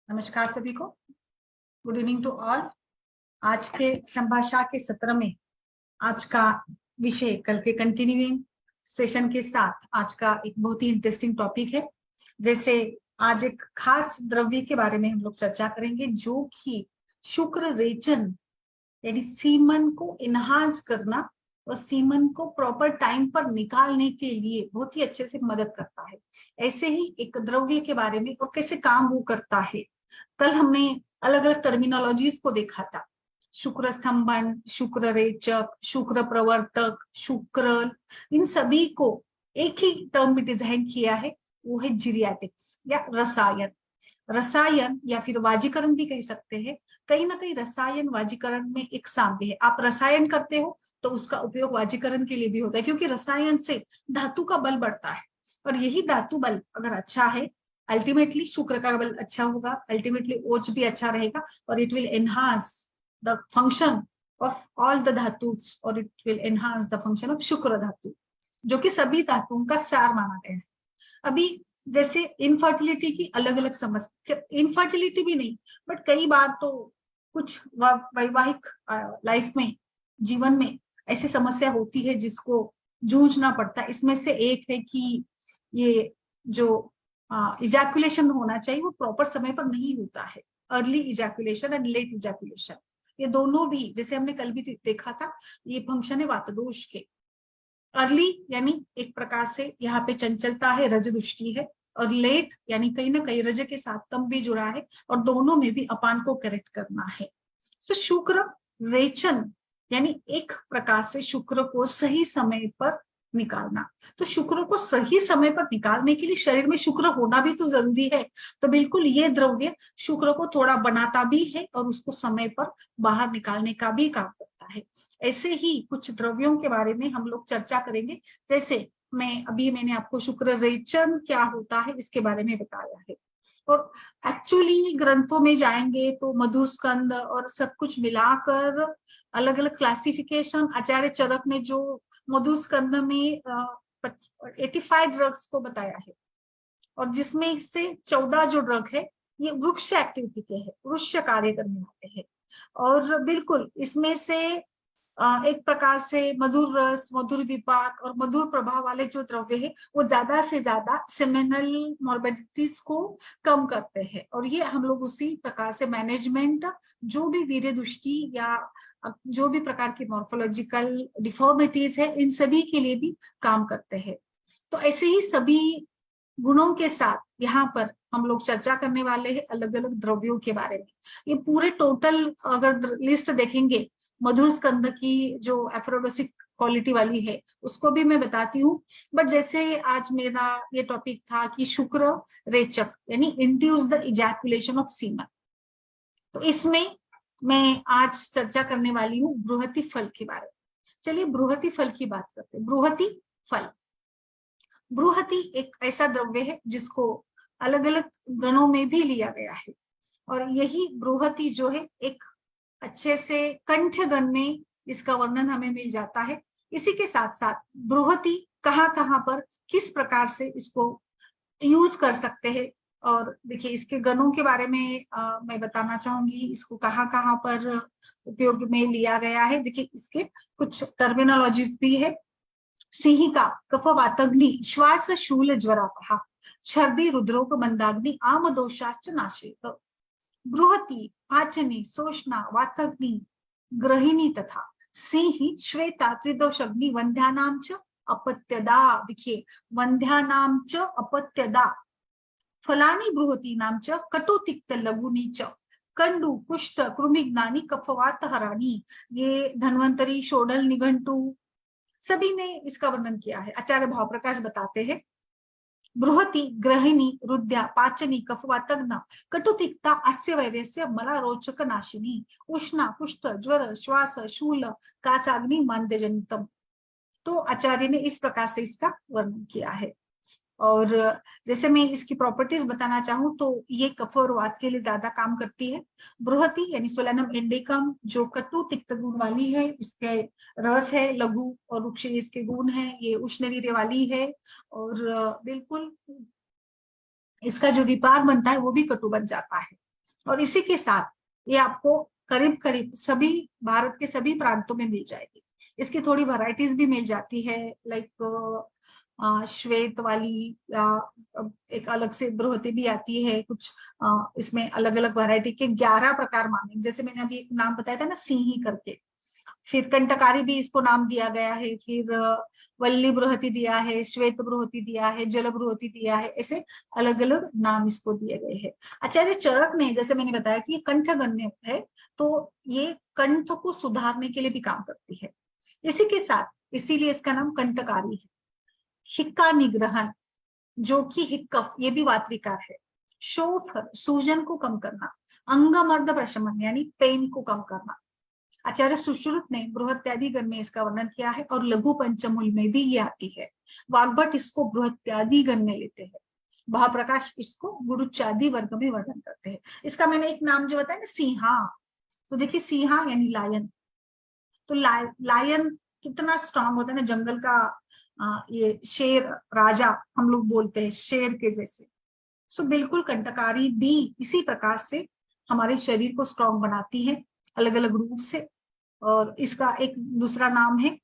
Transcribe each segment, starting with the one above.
नमस्कार सभी को। Good evening to all. आज के संभाषा के सत्र में आज का विषय कल के कंटिन्यूइंग सेशन के साथ आज का एक बहुत ही इंटरेस्टिंग टॉपिक है। जैसे आज एक खास द्रव्य के बारे में हम लोग चर्चा करेंगे जो कि शुक्र रेचन यानी सीमन को इनहांस करना और सीमन को प्रॉपर टाइम पर निकालने के लिए बहुत ही अच्छे से मदद करता है। ऐसे ही एक द्रव्य के बारे में और कैसे काम वो करता है। कल हमने अलग अलग टर्मिनोलॉजीज को देखा था। शुक्र स्तंभन, शुक्र रेचक, शुक्र प्रवर्तक, शुक्र, इन सभी को एक ही टर्म में डिजाइन किया है, वो है जीरियाटिक्स या रसायन। रसायन या फिर वाजीकरण भी कह सकते हैं। कहीं ना कहीं रसायन वाजीकरण में एक साम्य है। आप रसायन करते हो तो उसका उपयोग वाजीकरण के लिए भी होता है, क्योंकि रसायन से धातु का बल बढ़ता है और यही धातु बल अगर अच्छा है, अल्टीमेटली शुक्र का बल अच्छा होगा, अल्टीमेटली ओज भी अच्छा रहेगा और it will enhance the function of all the धातुस और it will enhance the function of शुक्र धातु, जो कि सभी धातुओं का सार माना गया है। अभी जैसे इनफर्टिलिटी की अलग अलग समस्या, इनफर्टिलिटी भी नहीं बट कई बार तो कुछ वैवाहिक लाइफ में, जीवन में ऐसी समस्या होती है जिसको जूझना पड़ता है। इसमें से एक है कि ये जो इजैकुलेशन होना चाहिए वो प्रॉपर समय पर नहीं होता है। Early ejaculation and let ejaculation, ये दोनों भी जैसे हमने कल भी देखा था, ये फंक्शन है वात दोष के। अर्ली यानी एक प्रकार से यहाँ पे चंचलता है, रज दृष्टि है, और लेट यानी कहीं ना कहीं रज के साथ तम भी जुड़ा है और दोनों में भी अपान को करेक्ट करना है। सो शुक्र रेचन यानी एक प्रकार से शुक्र को सही समय पर निकालना। तो शुक्र को सही समय पर निकालने के लिए शरीर में शुक्र होना भी तो जरूरी है। तो बिल्कुल ये द्रव्य शुक्र को थोड़ा बनाता भी है और उसको समय पर बाहर निकालने का भी काम करता है। ऐसे ही कुछ द्रव्यों के बारे में हम लोग चर्चा करेंगे। जैसे मैंने आपको शुक्र रेचन क्या होता है इसके बारे में बताया है, और एक्चुअली ग्रंथों में जाएंगे तो मधुर स्कंद और सब कुछ मिलाकर अलग अलग क्लासिफिकेशन आचार्य चरक ने जो मधुर स्कंद में 85 ड्रग्स को बताया है, और जिसमें से 14 जो ड्रग है ये वृक्ष एक्टिविटी के हैं, वृक्ष कार्य करने वाले हैं। और बिल्कुल इसमें से एक प्रकार से मधुर रस, मधुर विपाक और मधुर प्रभाव वाले जो द्रव्य है वो ज्यादा से ज्यादा सेमिनल मॉर्बिडिटीज को कम करते हैं। और ये हम लोग उसी प्रकार से मैनेजमेंट, जो भी वीर्य दुष्टि या जो भी प्रकार की मॉर्फोलॉजिकल डिफॉर्मिटीज है, इन सभी के लिए भी काम करते हैं। तो ऐसे ही सभी गुणों के साथ यहाँ पर हम लोग चर्चा करने वाले हैं अलग अलग द्रव्यों के बारे में। ये पूरे टोटल अगर लिस्ट देखेंगे मधुर स्कंद की जो एफ्रोडोसिक क्वालिटी वाली है उसको भी मैं बताती हूँ। बट जैसे आज मेरा ये टॉपिक था कि शुक्र रेचक यानी induce the ejaculation of semen, तो इसमें मैं आज चर्चा करने वाली हूँ बृहति फल के बारे में। चलिए बृहति फल की बात करते हैं। बृहति फल, बृहति एक ऐसा द्रव्य है जिसको अलग अलग गणों में भी लिया गया है, और यही बृहति जो है एक अच्छे से कंठ गण में इसका वर्णन हमें मिल जाता है। इसी के साथ साथ बृहति कहाँ कहाँ पर किस प्रकार से इसको यूज कर सकते हैं, और देखिए इसके गणों के बारे में मैं बताना चाहूंगी, इसको कहाँ कहाँ पर उपयोग में लिया गया है। देखिए इसके कुछ टर्मिनोलॉजीज भी है। सिंहिका कफ वातग्नि श्वास शूल ज्वरापहा छर्दी रुद्रोक मंदाग्नि आम दोषाश्च नाशेत। बृहति पाचनी सोष्णा वातग्नि ग्रहिणी तथा सिंहि श्वेता त्रिदोषग्नि वंध्यानाम च अपत्यदा। देखिए वंध्यानाम च अपत्यदा फलानी बृहती नाम च कटुतिक्त लघुनी च कंडु कुष्ठ कृमिज्ञानी कफवात हरानी। ये धन्वंतरी, शोडल, निघंटु सभी ने इसका वर्णन किया है। आचार्य भाव प्रकाश बताते हैं बृहति ग्रहिणी रुद्या पाचनी कफवातग्ना कटुतिक्ता अस्य वैर्यस्य मला रोचक नाशिनी उष्णा कुष्ठ ज्वर श्वास शूल काचाग्नि मांद्यजनितम। तो आचार्य ने इस प्रकार से इसका वर्णन किया है। और जैसे मैं इसकी प्रॉपर्टीज बताना चाहूँ तो ये कफ और वात के लिए ज्यादा काम करती है। बृहति यानी सोलेनम इंडिकम जो कटु तिक्त गुण वाली है, इसके रस है लघु और वृक्ष इसके गुण है, ये उष्णवीर्य वाली है, और बिल्कुल इसका जो विपाक बनता है वो भी कटु बन जाता है। और इसी के साथ ये आपको करीब करीब सभी भारत के सभी प्रांतों में मिल जाएगी। इसकी थोड़ी वैरायटीज भी मिल जाती है, लाइक श्वेत वाली, एक अलग से बृहति भी आती है कुछ। इसमें अलग अलग वैरायटी के 11 प्रकार माने, जैसे मैंने अभी एक नाम बताया था ना, सिंही करके। फिर कंटकारी भी इसको नाम दिया गया है, फिर वल्ली बृहति दिया है, श्वेत बृहति दिया है, जल बृहति दिया है, ऐसे अलग अलग नाम इसको दिए गए हैं। आचार्य चरक ने, जैसे मैंने बताया कि ये कंठगण्य है, तो ये कंठ को सुधारने के लिए भी काम करती है। इसी के साथ इसीलिए इसका नाम कंठकारी है। हिक्का निग्रहण, जो कि हिक्कफ, ये भी वात विकार है। शोफ, सूजन को कम करना। अंगमर्द प्रशमन, यानी पेन को कम करना। आचार्य सुश्रुत ने बृहत्यादि गण में इसका वर्णन किया है, और लघु पंचमूल में भी ये आती है। वाग्भट इसको बृहत्यादि गण में लेते हैं। महाप्रकाश इसको गुरुचादि वर्ग में वर्णन करते हैं। इसका मैंने एक नाम जो बताया ना, सिंहा, तो देखिए सिंहा यानी लायन। तो लायन कितना स्ट्रांग होता है ना, जंगल का ये शेर राजा हम लोग बोलते हैं, शेर के जैसे। सो बिल्कुल कंटकारी भी इसी प्रकार से हमारे शरीर को स्ट्रांग बनाती है, अलग अलग रूप से। और इसका एक दूसरा नाम है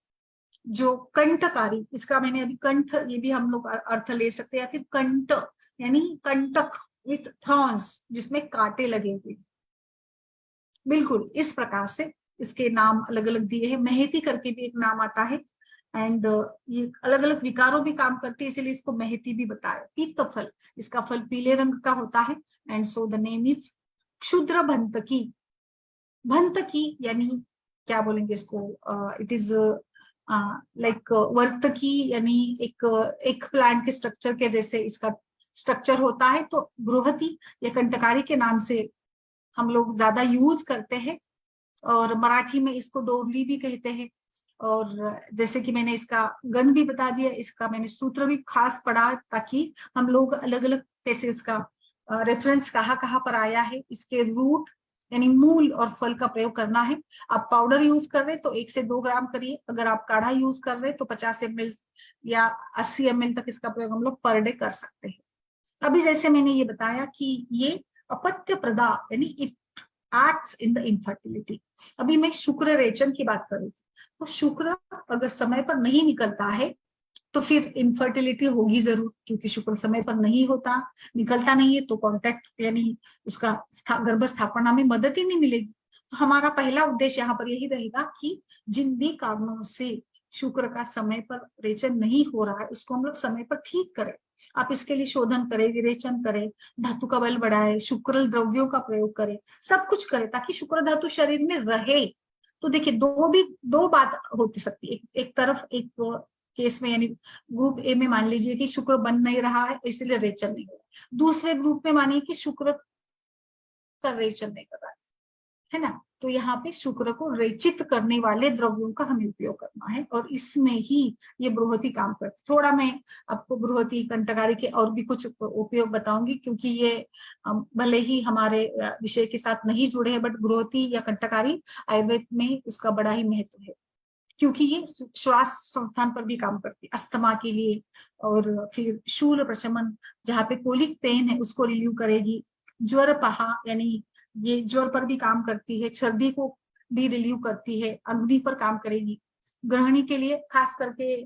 जो कंटकारी, इसका मैंने अभी कंठ, ये भी हम लोग अर्थ ले सकते हैं, या फिर कंट यानी कंटक विथ थॉर्न्स, जिसमें कांटे लगे हुए। बिल्कुल इस प्रकार से इसके नाम अलग अलग दिए हैं। मेहती करके भी एक नाम आता है, एंड ये अलग अलग विकारों भी काम करती है, इसलिए इसको मेहती भी बताया। पीत फल, इसका फल पीले रंग का होता है, and so the name is क्षुद्र भंतकी। भंतकी यानी क्या बोलेंगे इसको, इट इज लाइक वर्तकी, यानी एक प्लांट के स्ट्रक्चर के जैसे इसका स्ट्रक्चर होता है। तो बृहति या कंटकारी के नाम से हम लोग ज्यादा यूज करते हैं, और मराठी में इसको डोरली भी कहते हैं। और जैसे कि मैंने इसका गण भी बता दिया, इसका मैंने सूत्र भी खास पढ़ा, ताकि हम लोग अलग अलग कैसे इसका रेफरेंस कहाँ पर आया है, इसके रूट यानी मूल और फल का प्रयोग करना है। आप पाउडर यूज कर रहे तो 1 से 2 ग्राम करिए, अगर आप काढ़ा यूज कर रहे तो 50 ml या 80 ml तक इसका प्रयोग हम लोग पर डे कर सकते हैं। अभी जैसे मैंने ये बताया कि ये अपत्य प्रदा यानी it acts in the infertility. अभी मैं शुक्र रेचन की बात कर रही थी, तो शुक्र अगर समय पर नहीं निकलता है तो फिर इनफर्टिलिटी होगी जरूर, क्योंकि शुक्र समय पर नहीं होता, निकलता नहीं है, तो कॉन्टेक्ट यानी उसका गर्भ स्थापना में मदद ही नहीं मिलेगी। तो हमारा पहला उद्देश्य यहाँ पर यही रहेगा कि जिन भी कारणों से शुक्र का समय पर रेचन नहीं हो रहा है, उसको हम लोग समय पर ठीक करें। आप इसके लिए शोधन करें, विरेचन करें, धातु का बल बढ़ाए, शुक्र द्रव्यों का प्रयोग करें, सब कुछ करें ताकि शुक्र धातु शरीर में रहे। तो देखिए दो बात होती सकती है। एक तरफ एक केस में यानी ग्रुप ए में मान लीजिए कि शुक्र बन नहीं रहा है, इसलिए रेचन नहीं हो रहा। दूसरे ग्रुप में मानिए कि शुक्र का रेचन नहीं कर रहा है ना, तो यहाँ पे शुक्र को रेचित करने वाले द्रव्यों का हमें उपयोग करना है, और इसमें ही ये बृहति काम करती। थोड़ा मैं आपको बृहति कंटकारी के और भी कुछ उपयोग बताऊंगी, क्योंकि ये भले ही हमारे विषय के साथ नहीं जुड़े हैं, बट बृहति या कंटकारी आयुर्वेद में उसका बड़ा ही महत्व है, क्योंकि ये श्वास संस्थान पर भी काम करती है, अस्थमा के लिए। और फिर शूल प्रशमन, जहाँ पे कोलिक पेन है उसको रिलीव करेगी। ज्वर पहा यानी ये ज्वर पर भी काम करती है, सर्दी को भी रिलीव करती है, अग्नि पर काम करेगी। ग्रहणी के लिए खास करके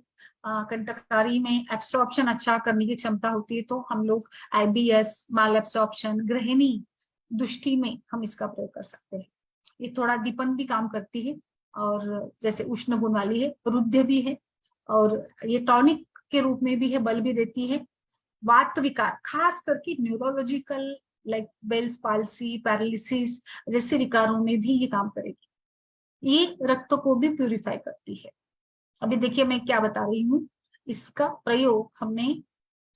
कंटकारी में एब्सॉर्प्शन अच्छा करने की क्षमता होती है, तो हम लोग IBS, माल एब्सॉर्प्शन, ग्रहिणी दुष्टि में हम इसका प्रयोग कर सकते हैं। ये थोड़ा दीपन भी काम करती है, और जैसे उष्ण गुण वाली है, रुद्ध भी है, और ये टॉनिक के रूप में भी है, बल भी देती है। वात विकार खास करके neurological like Bell's palsy, paralysis जैसे विकारों में भी ये काम करेगी। ये रक्त को भी प्यूरिफाई करती है। अभी देखिए मैं क्या बता रही हूँ, इसका प्रयोग हमने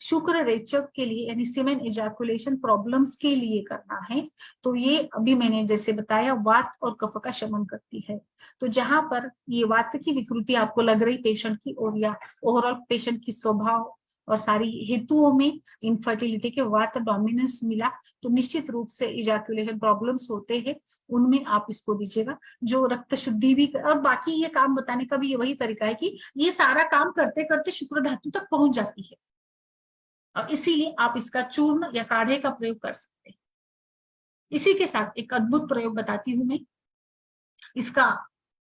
शुक्र रेचक के लिए यानी सीमेन इजैकुलेशन प्रॉब्लम्स के लिए करना है। तो ये अभी मैंने जैसे बताया वात और कफ का शमन करती है। तो जहां पर ये वात की विकृति आपको लग रही पेशेंट की, और या ओवरऑल पेशेंट की स्वभाव और सारी हेतुओं में इनफर्टिलिटी के वात डोमिनेंस मिला, तो निश्चित रूप से इजैकुलेशन प्रॉब्लम्स होते हैं, उनमें आप इसको दीजिएगा। जो रक्त शुद्धि भी, और बाकी ये काम बताने का भी ये वही तरीका है कि ये सारा काम करते करते शुक्र धातु तक पहुंच जाती है, और इसीलिए आप इसका चूर्ण या काढ़े का प्रयोग कर सकते हैं। इसी के साथ एक अद्भुत प्रयोग बताती हूं मैं। इसका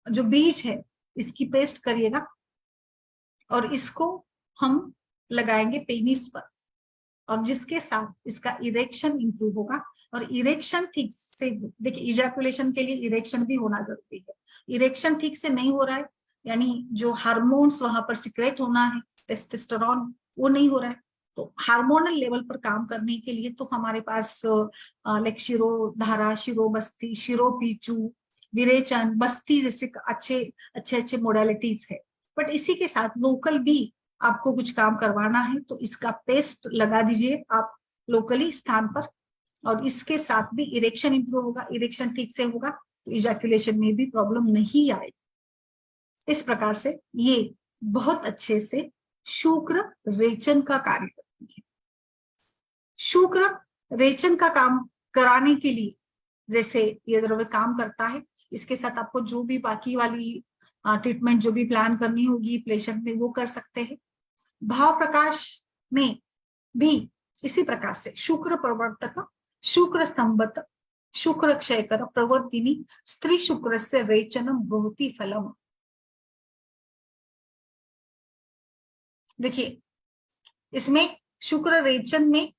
जो बीज है इसकी पेस्ट करिएगा और इसको हम लगाएंगे पेनिस पर, और जिसके साथ इसका इरेक्शन इंप्रूव होगा। और इरेक्शन ठीक से, देखिए इजैकुलेशन के लिए इरेक्शन भी होना जरूरी है। इरेक्शन ठीक से नहीं हो रहा है, यानी जो हार्मोन्स वहां पर सिक्रेट होना है, टेस्टोस्टेरोन, वो नहीं हो रहा है, तो हार्मोनल लेवल पर काम करने के लिए तो हमारे पास लाइक शिरोधारा, शिरोबस्ती, शिरोपीचू, विरेचन, बस्ती जैसे अच्छे अच्छे अच्छे मोडालिटीज है। बट इसी के साथ लोकल भी आपको कुछ काम करवाना है तो इसका पेस्ट लगा दीजिए आप लोकली स्थान पर, और इसके साथ भी इरेक्शन इंप्रूव होगा। इरेक्शन ठीक से होगा तो इजैकुलेशन में भी प्रॉब्लम नहीं आएगी। इस प्रकार से ये बहुत अच्छे से शुक्र रेचन का कार्य करती है। शुक्र रेचन का काम कराने के लिए जैसे ये द्रव्य काम करता है, इसके साथ आपको जो भी बाकी वाली ट्रीटमेंट जो भी प्लान करनी होगी पेशेंट में वो कर सकते हैं। भाव प्रकाश में भी इसी प्रकार से शुक्र प्रवर्तक, शुक्र स्तंभत, शुक्र क्षयकर प्रवर्तिनी स्त्री शुक्र से रेचनम बृहति फलम। देखिए इसमें शुक्र रेचन में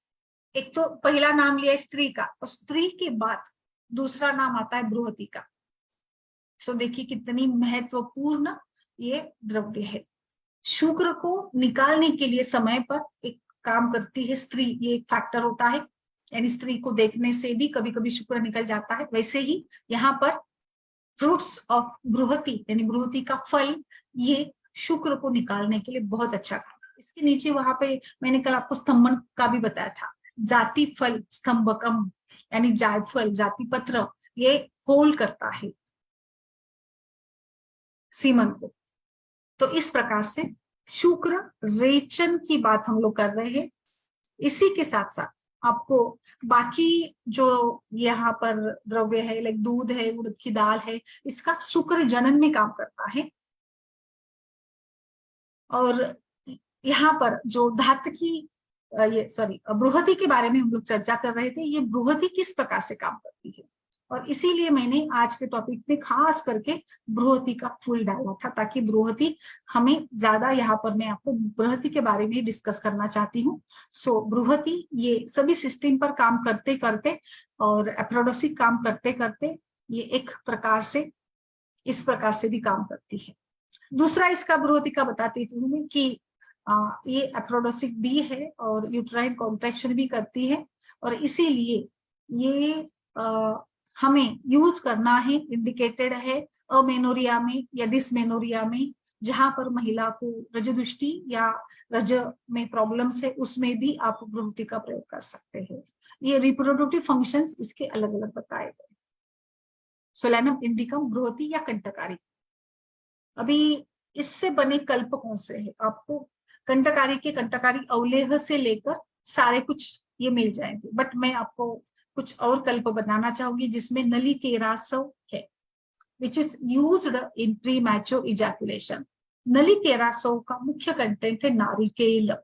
एक तो पहला नाम लिया स्त्री का, और स्त्री के बाद दूसरा नाम आता है बृहति का। सो देखिए कितनी महत्वपूर्ण ये द्रव्य है। शुक्र को निकालने के लिए समय पर एक काम करती है स्त्री, ये एक फैक्टर होता है, यानी स्त्री को देखने से भी कभी कभी शुक्र निकल जाता है। वैसे ही यहाँ पर फ्रूट्स ऑफ बृहति यानी बृहति का फल, ये शुक्र को निकालने के लिए बहुत अच्छा काम है। इसके नीचे वहां पे मैंने कल आपको स्तंभन का भी बताया था, जाति फल स्तंभकम यानी जायफल, जाति पत्र, ये होल्ड करता है सीमन को। तो इस प्रकार से शुक्र रेचन की बात हम लोग कर रहे हैं। इसी के साथ साथ आपको बाकी जो यहाँ पर द्रव्य है, लाइक दूध है, उड़द की दाल है, इसका शुक्र जनन में काम करता है। और यहाँ पर जो धात की ये सॉरी बृहति के बारे में हम लोग चर्चा कर रहे थे, ये बृहति किस प्रकार से काम करती है, और इसीलिए मैंने आज के टॉपिक में खास करके बृहति का फुल डाला था, ताकि बृहति हमें ज्यादा, यहाँ पर मैं आपको बृहति के बारे में डिस्कस करना चाहती हूँ। सो बृहति ये सभी सिस्टम पर काम करते करते और एप्रोडोसिक काम करते करते ये एक प्रकार से इस प्रकार से भी काम करती है। दूसरा इसका बृहति का बताती हूँ मैं कि ये एप्रोडोसिक भी है और यूट्राइन कॉन्ट्रैक्शन भी करती है, और इसीलिए ये हमें यूज करना है, इंडिकेटेड है अमेनोरिया में या डिसमेनोरिया में, जहां पर महिला को रजदुष्टि या रज में प्रॉब्लम्स है, उसमें भी आप बृहति का प्रयोग कर सकते हैं। ये रिप्रोडक्टिव फंक्शंस इसके अलग अलग बताए गए। सोलैनम इंडिकम, बृहति या कंटकारी। अभी इससे बने कल्प कौन से है, आपको कंटकारी के कंटकारी अवलेह से लेकर सारे कुछ ये मिल जाएंगे, बट मैं आपको कुछ और कल्प बताना चाहूंगी जिसमें नलिकेरासव है, which is used in premature ejaculation. नलिकेरासव का मुख्य कंटेंट है नारिकेल,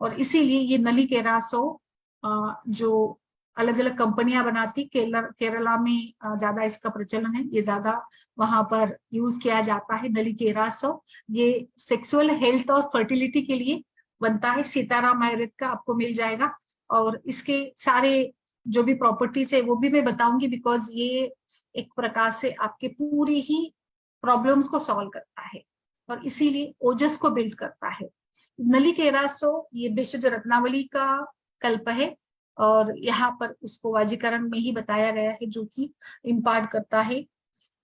और इसीलिए ये नलिकेरासव जो अलग अलग कंपनियां बनाती, केरला में ज्यादा इसका प्रचलन है, ये ज्यादा वहां पर यूज किया जाता है नलिकेरासव। ये सेक्सुअल हेल्थ और फर्टिलिटी के लिए बनता है, सीताराम आयुर्वेद का आपको मिल जाएगा, और इसके सारे जो भी प्रॉपर्टीज है वो भी मैं बताऊंगी, बिकॉज ये एक प्रकार से आपके पूरी ही प्रॉब्लम्स को सॉल्व करता है और इसीलिए ओजस को बिल्ड करता है। नलिकेरासव ये भेषज रत्नावली का कल्प है, और यहाँ पर उसको वाजीकरण में ही बताया गया है, जो कि इम्पार्ट करता है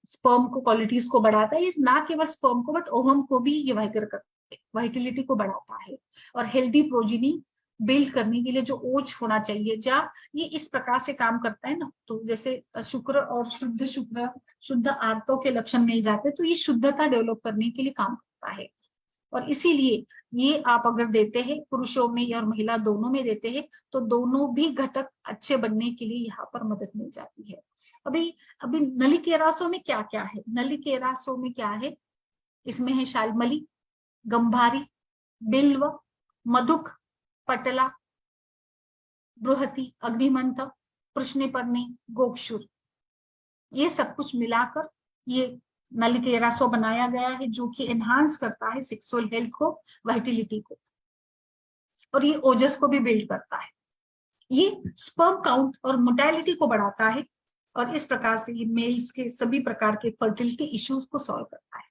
स्पर्म को, क्वालिटीज को बढ़ाता है। ये ना केवल स्पर्म को बट ओवम को भी ये वाइगर करता है, वाइटिलिटी को बढ़ाता है, और हेल्दी प्रोजीनी बिल्ड करने के लिए जो ओज होना चाहिए, जहाँ ये इस प्रकार से काम करता है ना, तो जैसे शुक्र और शुक्र शुद्ध आर्तों के लक्षण मिल जाते हैं, तो ये शुद्धता डेवलप करने के लिए काम करता है। और इसीलिए ये आप अगर देते हैं पुरुषों में और महिला दोनों में देते हैं, तो दोनों भी घटक अच्छे बनने के लिए यहाँ पर मदद मिल जाती है। अभी अभी नलिकेरासव में क्या क्या है, नलिकेरासव में क्या है, इसमें है शालमली, गंभारी, बिल्व, मधुक, पटला, बृहति, अग्निमंथ, प्रश्निपर्णी, गोक्षुर, ये सब कुछ मिलाकर ये नलिकेरासो बनाया गया है, जो कि एनहांस करता है सेक्सुअल हेल्थ को, वाइटिलिटी को, और ये ओजस को भी बिल्ड करता है। ये स्पर्म काउंट और मोर्टेलिटी को बढ़ाता है, और इस प्रकार से ये मेल्स के सभी प्रकार के फर्टिलिटी इश्यूज को सॉल्व करता है।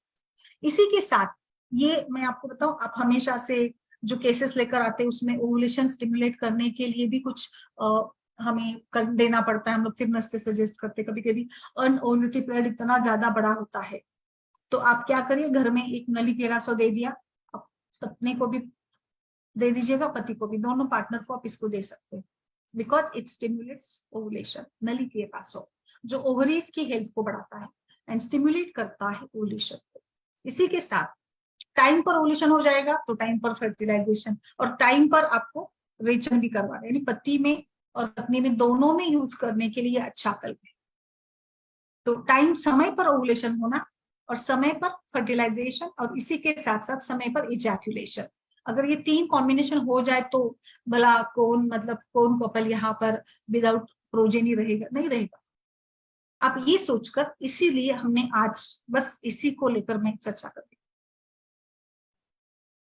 इसी के साथ ये मैं आपको बताऊं, आप हमेशा से जो केसेस लेकर आते हैं उसमें ओवुलेशन स्टिमुलेट करने के लिए भी कुछ हमें कर देना पड़ता है। हम लोग फिर नस्ते सजेस्ट करते, कभी कभी अनओवुलेटेड पीरियड इतना ज्यादा बड़ा होता है, तो आप क्या करिए, घर में एक नलिकेरासो दे दिया, पत्नी को भी दे दीजिएगा, पति को भी, दोनों पार्टनर को आप इसको दे सकते हैं, बिकॉज इट स्टिमुलेट्स ओवुलेशन। नलिकेरासो जो ओवरीज की हेल्थ को बढ़ाता है एंड स्टिमुलेट करता है ओवुलेशन को। इसी के साथ टाइम पर ओवुलेशन हो जाएगा तो टाइम पर फर्टिलाइजेशन, और टाइम पर आपको रेचन भी करवाना, यानी पति में और पत्नी में दोनों में यूज करने के लिए अच्छा कल्प है। तो टाइम, समय पर ओवुलेशन होना और समय पर फर्टिलाइजेशन, और इसी के साथ साथ समय पर इजैक्यूलेशन, अगर ये तीन कॉम्बिनेशन हो जाए तो भला कौन, मतलब कौन कपल यहाँ पर विदाउट प्रोजेनी रहेगा, नहीं रहेगा। आप ये सोचकर, इसीलिए हमने आज बस इसी को लेकर मैं चर्चा कर रही,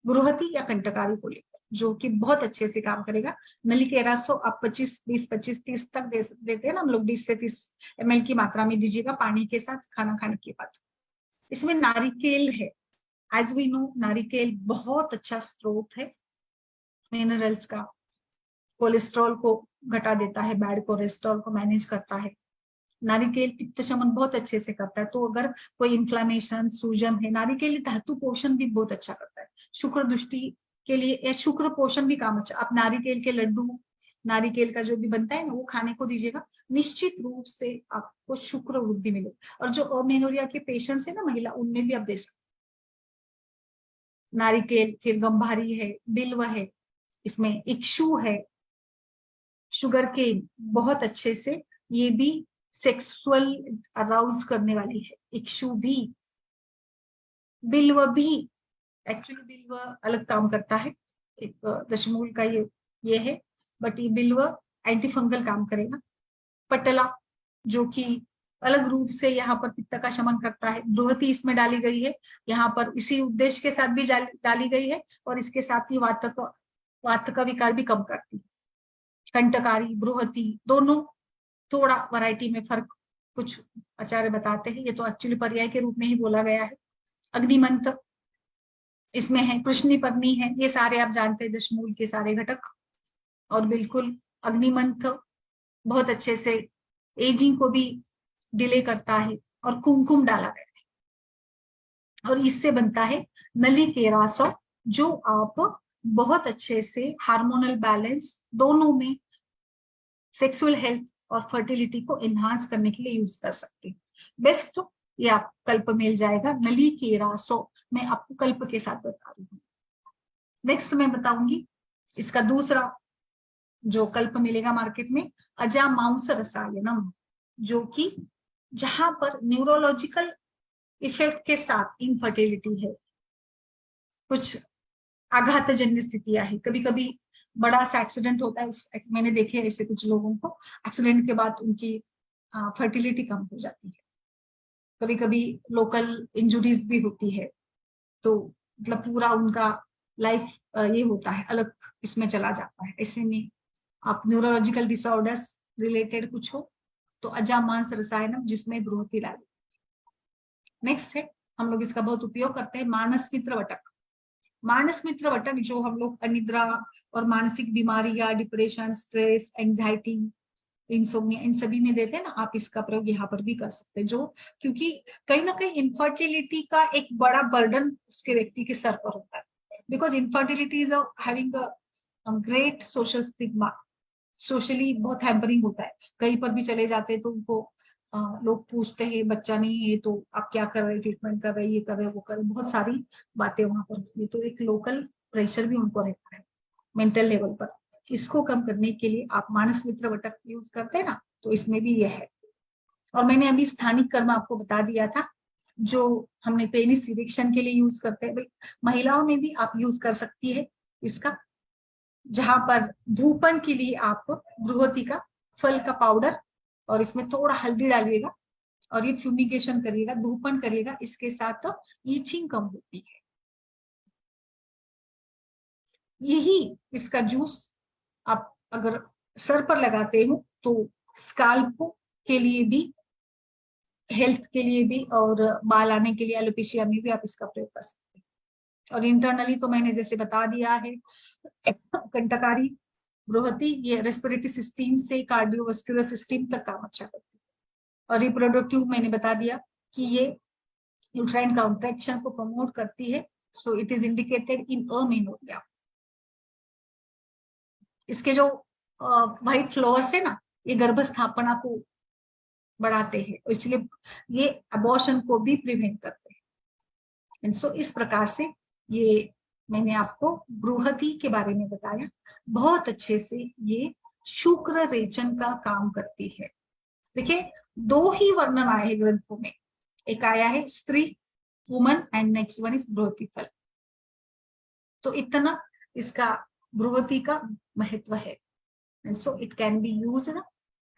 बृहति या कंटकारी को लेकर, जो कि बहुत अच्छे से काम करेगा। नलिकेरासो आप 20-30 तक देते हैं ना हम लोग, 20 से 30 ml की मात्रा में दीजिएगा पानी के साथ खाना खाने के बाद। इसमें नारिकेल है, एज वी नो नारिकेल बहुत अच्छा स्रोत है मिनरल्स का, कोलेस्ट्रॉल को घटा देता है, बैड कोलेस्ट्रॉल को मैनेज करता है। नारिकेल पित्त शमन बहुत अच्छे से करता है, तो अगर कोई इन्फ्लामेशन, सूजन है, नारिकेल धातु पोषण भी बहुत अच्छा करता है, शुक्र दृष्टि के लिए शुक्र पोषण भी काम अच्छा। आप नारिकेल के लड्डू, नारिकेल का जो भी बनता है ना, वो खाने को दीजिएगा, निश्चित रूप से आपको शुक्र वृद्धि मिलेगी। और जो अमेनोरिया के पेशेंट्स है ना महिला, उनमें भी आप दे सकते, नारिकेल, फिर गंभारी है, बिल्व है, इसमें इक्षु है, शुगर केन बहुत अच्छे से, ये भी सेक्सुअल अराउज करने वाली है, इक्षु भी, बिल्व भी, एक्चुअली बिल्व अलग काम करता है, एक दशमूल का ये है, बट ये बिल्व एंटी फंगल काम करेगा। पटला जो कि अलग रूप से यहाँ पर पित्त का शमन करता है, बृहति इसमें डाली गई है, यहाँ पर इसी उद्देश्य के साथ भी डाली गई है, और इसके साथ ही वात का विकार भी कम करती है। कंटकारी, बृहति दोनों थोड़ा वैरायटी में फर्क कुछ आचार्य बताते हैं, ये तो एक्चुअली पर्याय के रूप में ही बोला गया है। अग्निमंत्र इसमें है, कृष्णिपर्णी है, ये सारे आप जानते हैं दशमूल के सारे घटक। और बिल्कुल अग्निमंत्र बहुत अच्छे से एजिंग को भी डिले करता है, और कुमकुम डाला गया है, और इससे बनता है नलिकेरासो, जो आप बहुत अच्छे से हार्मोनल बैलेंस दोनों में, सेक्सुअल हेल्थ और फर्टिलिटी को एनहांस करने के लिए यूज कर सकते हैं। बेस्ट ये आप कल्प मिल जाएगा, नलिकेरासो मैं आपको कल्प के साथ बता रही हूँ। नेक्स्ट मैं बताऊंगी इसका दूसरा जो कल्प मिलेगा मार्केट में, अजामांस रसायनम, जो कि जहां पर न्यूरोलॉजिकल इफेक्ट के साथ इनफर्टिलिटी है, कुछ आघातजन्य स्थितियां है, कभी कभी बड़ा सा एक्सीडेंट होता है, मैंने देखे ऐसे कुछ लोगों को, एक्सीडेंट के बाद उनकी फर्टिलिटी कम हो जाती है, कभी कभी लोकल इंजुरीज भी होती है, तो मतलब पूरा उनका लाइफ ये होता है अलग, इसमें चला जाता है। ऐसे में आप न्यूरोलॉजिकल डिसऑर्डर्स रिलेटेड कुछ हो तो अजामांस रसायनम, जिसमें बृहति डाली। नेक्स्ट है, हम लोग इसका बहुत उपयोग करते हैं, मानस मित्र वटक। मानस मित्र वटक जो हम लोग अनिद्रा और मानसिक बीमारी या डिप्रेशन, स्ट्रेस, एंजाइटी, इंसोम्निया, इन सभी में देते हैं ना, आप इसका प्रयोग यहाँ पर भी कर सकते हैं, जो क्योंकि कहीं ना कहीं इनफर्टिलिटी का एक बड़ा बर्डन उसके व्यक्ति के सर पर होता है, because infertility is having a great social stigma, socially बहुत हैम्परिंग होता है, कहीं पर भी चले जाते हैं तो उनको लोग पूछते हैं बच्चा नहीं है तो आप क्या कर रहे, ट्रीटमेंट कर रहे, ये कर रहे, वो कर रहे, बहुत सारी बातें वहां पर होती है, तो एक लोकल प्रेशर भी उनको रहता है मेंटल लेवल पर। इसको कम करने के लिए आप मानस मित्र वटक यूज करते हैं ना, तो इसमें भी यह है। और मैंने अभी स्थानिक कर्म आपको बता दिया था, जो हमने पेनिस इरेक्शन के लिए यूज करते हैं, महिलाओं में भी आप यूज कर सकती है इसका, जहां पर भूपन के लिए आप बृहति का फल का पाउडर, और इसमें थोड़ा हल्दी डालिएगा और ये फ्यूमिगेशन करिएगा, धूपन करिएगा, इसके साथ ईचिंग कम होती है। यही इसका जूस आप अगर सर पर लगाते हो तो स्काल्प के लिए भी, हेल्थ के लिए भी, और बाल आने के लिए एलोपेशिया में भी आप इसका प्रयोग कर सकते हैं। और इंटरनली तो मैंने जैसे बता दिया है, कंटकारी बृहति ये रेस्पिरेटरी सिस्टम से कार्डियोवास्कुलर सिस्टम तक काम अच्छा करती है। और रिप्रोडक्टिव मैंने बता दिया कि ये यूट्राइन कॉन्ट्रैक्शन को प्रमोट करती है, so it is indicated in amenorrhoea. इसके जो व्हाइट फ्लावर्स है ना, ये गर्भस्थापना को बढ़ाते हैं, इसलिए ये अबॉर्शन को भी प्रिवेंट करते हैं। एंड सो इस प्रकार से ये मैंने आपको बृहति के बारे में बताया। बहुत अच्छे से ये शुक्र रेचन का काम करती है। देखिए, दो ही वर्णन आए हैं ग्रंथों में, एक आया है स्त्री woman and next one is बृहति फल। तो इतना इसका बृहति का महत्व है। And so it can be used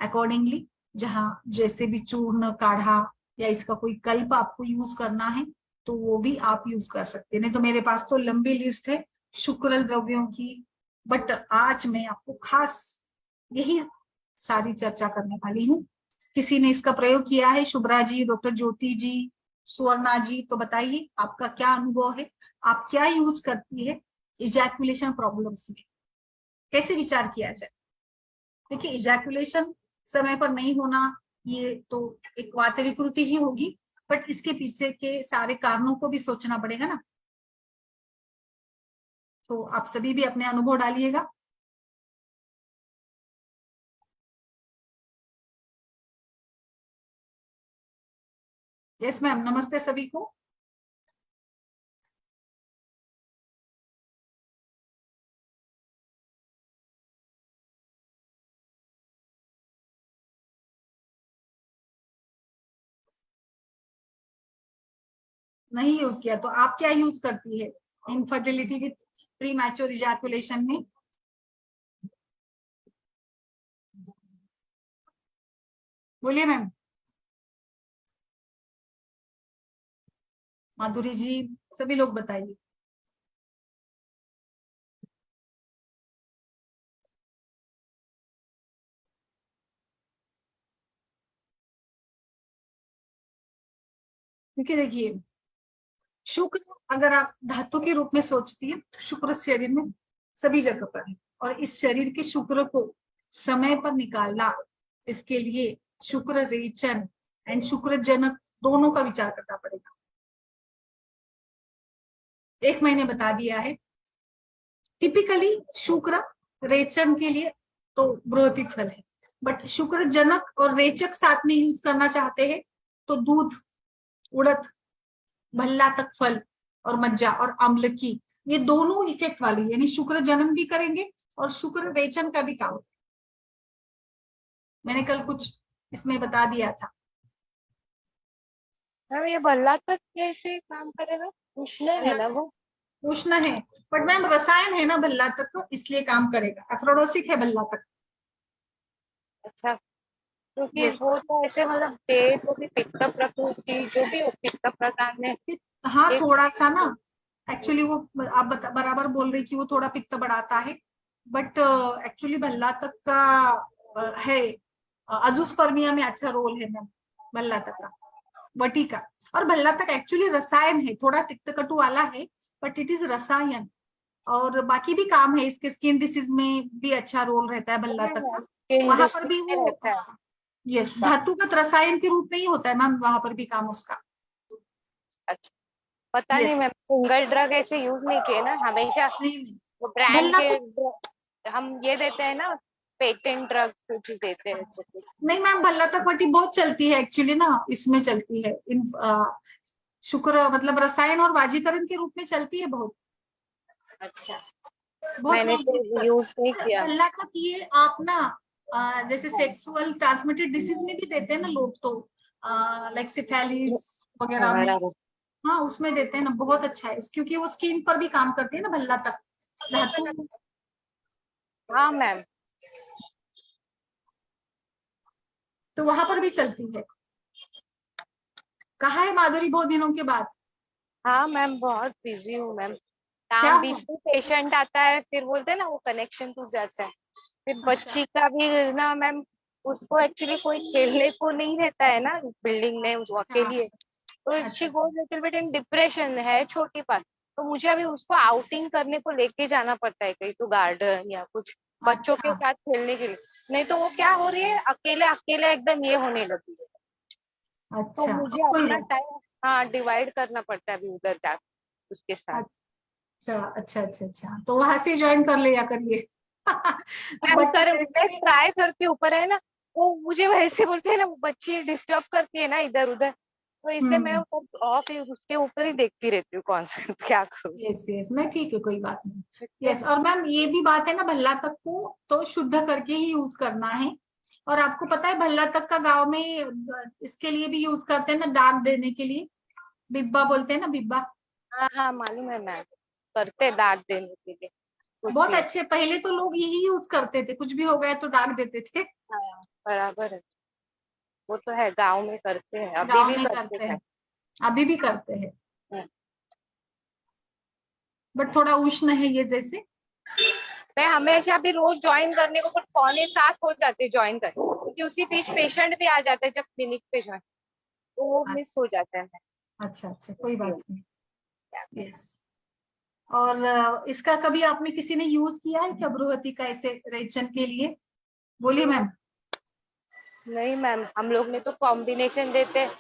accordingly, जहां जैसे भी चूर्ण, काढ़ा या इसका कोई कल्प आपको यूज करना है तो वो भी आप यूज कर सकते हैं। नहीं तो मेरे पास तो लंबी लिस्ट है शुक्र द्रव्यों की, बट आज मैं आपको खास यही सारी चर्चा करने वाली हूँ। किसी ने इसका प्रयोग किया है? शुभ्रा जी, डॉक्टर ज्योति जी, सुवर्णा जी, तो बताइए आपका क्या अनुभव है, आप क्या यूज करती है इजैकुलेशन प्रॉब्लम्स में, कैसे विचार किया जाए? देखिए, इजैकुलेशन समय पर नहीं होना ये तो एक वात विकृति ही होगी, बट इसके पीछे के सारे कारणों को भी सोचना पड़ेगा ना। तो आप सभी भी अपने अनुभव डालिएगा। यस मैम, नमस्ते सभी को। नहीं यूज किया तो आप क्या यूज करती है infertility with pre mature ejaculation में? बोलिए मैम। माधुरी जी, सभी लोग बताइए। क्योंकि देखिए, शुक्र अगर आप धातु के रूप में सोचती है तो शुक्र शरीर में सभी जगह पर है, और इस शरीर के शुक्र को समय पर निकालना, इसके लिए शुक्र रेचन एंड शुक्र जनक दोनों का विचार करना पड़ेगा। एक मैंने बता दिया है, टिपिकली शुक्र रेचन के लिए तो बृहति फल है, बट शुक्र जनक और रेचक साथ में यूज करना चाहते हैं तो दूध, उड़द, भल्ला तक फल और मज्जा और अम्ल की, ये दोनों इफेक्ट वाली, यानी शुक्र जनन भी करेंगे और शुक्र रेचन का भी काम। मैंने कल कुछ इसमें बता दिया था। मैम ये भल्ला तक कैसे काम करेगा? उष्ण है ना वो? उष्ण है, बट मैम रसायन है ना भल्ला तक, तो इसलिए काम करेगा। एफ्रोडोसिक है भल्ला तक। अच्छा, क्योंकि यस। वो तो ऐसे मतलब पेट को भी पित्त प्रकृति जो भी हो पित्त प्रकार में हाँ, एक। थोड़ा सा ना, एक्चुअली वो आप बराबर बोल रही कि वो थोड़ा पित्त बढ़ाता है, बट एक्चुअली भल्ला तक का है, अजूस्पर्मिया में अच्छा रोल है मैम भल्ला तक का, वटी का। और भल्ला तक एक्चुअली रसायन है, थोड़ा तिक्त कटु वाला है, बट इट इज रसायन। और बाकी भी काम है इसके, स्किन डिसीज में भी अच्छा रोल रहता है भल्ला तक का। वहां पर भी वो, रहता है यस, धातुगत रसायन के रूप में ही होता है मैम वहां पर भी काम उसका। अच्छा, पता नहीं यस। मैम, सिंगल ड्रग ऐसे यूज नहीं किए ना हमेशा। नहीं नहीं, वो ब्रांड भल्ला के तक हम ये देते हैं ना, पेटेंट ड्रग्स कुछ देते हैं कुछ। नहीं मैम, भल्ला तक वटी बहुत चलती है एक्चुअली ना, इसमें चलती है इन शुक्र मतलब रसायन और वाजीकरण के रूप में चलती है बहुत। अच्छा, बहुत मैंने लोग तो यूज यूज नहीं करते हैं। किया। भल्ला तक ये आप ना जैसे सेक्सुअल ट्रांसमिटेड डिसीज में भी देते हैं ना लोग, तो लाइक सिफेलिस वगैरह में, बराबर। हाँ उसमें देते हैं ना, बहुत अच्छा है क्योंकि वो स्किन पर भी काम करती है ना भल्ला तक, धातु। हाँ मैम, तो वहां पर भी चलती है। कहाँ है माधुरी बहुत दिनों के बाद? हाँ मैम, बहुत बिजी हूँ मैम। क्या काम, हुआ? बीच में पेशेंट आता है, फिर बोलते हैं ना वो कनेक्शन टूट जाता है। फिर अच्छा बच्ची का भी ना मैम, उसको एक्चुअली कोई खेलने को नहीं रहता है ना बिल्डिंग में, वो अच्छा अकेली है। तो अच्छा शी अच्छा। Goes little bit in depression, है छोटी बात। तो मुझे अभी उसको आउटिंग करने को लेके जाना पड़ता है, कहीं तो गार्डन या कुछ बच्चों के अच्छा साथ खेलने के लिए। नहीं तो वो क्या हो रही है, अकेले अकेले एकदम ये होने लगी है। तो अच्छा मुझे कोई अपना बात। टाइम, हाँ, डिवाइड करना पड़ता है अभी उधर जा उसके साथ। अच्छा अच्छा अच्छा अच्छा, तो वहां से ज्वाइन कर लिया करिए। मैं बट कर मैं वैसे ट्राई करती, ऊपर है ना, वो मुझे वैसे बोलते हैं ना, वो बच्ची डिस्टर्ब करती है ना इधर उधर। तो इससे मैं हम्म। ऑफ ही उसके ऊपर ही देखती रहती हूँ कॉन्सर्ट। क्या करूँ। यस यस, मैं ठीक है, कोई बात नहीं। ठीक यस, और मैम ये भी बात है ना, भल्ला तक को तो शुद्ध करके ही यूज करना है। और आपको पता है भल्ला तक का गांव में इसके लिए भी यूज करते हैं ना, दाग देने के लिए। बिब्बा बोलते हैं ना, बिब्बा। हाँ हाँ, मालूम है मैम, करते दाग देने के लिए कुछ बहुत ही। अच्छे, पहले तो लोग यही यूज करते थे, कुछ भी हो गया तो दाग देते थे। हाँ बराबर है, वो तो है, गांव में करते हैं, अभी गांव भी में करते करते हैं। हैं, अभी भी करते हैं। हम्म। बट थोड़ा उष्ण है ये जैसे। मैं हमेशा भी रोज ज्वाइन करने को, पर 6:45 हो जाते ज्वाइन कर, क्योंकि उसी बीच पेशेंट भी आ जाते हैं जब क्लिनिक पे ज्वाइन, तो वो मिस हो जाता है। अच्छा अच्छा, कोई इसलिए बात नहीं। क्या करें। यस। और इसका कभी आपने किसी ने यूज किया है क्या, बृहति का ऐसे रेचन के लिए? बोलिए मैम। नहीं मैम, हम लोग ने तो कॉम्बिनेशन देते हैं,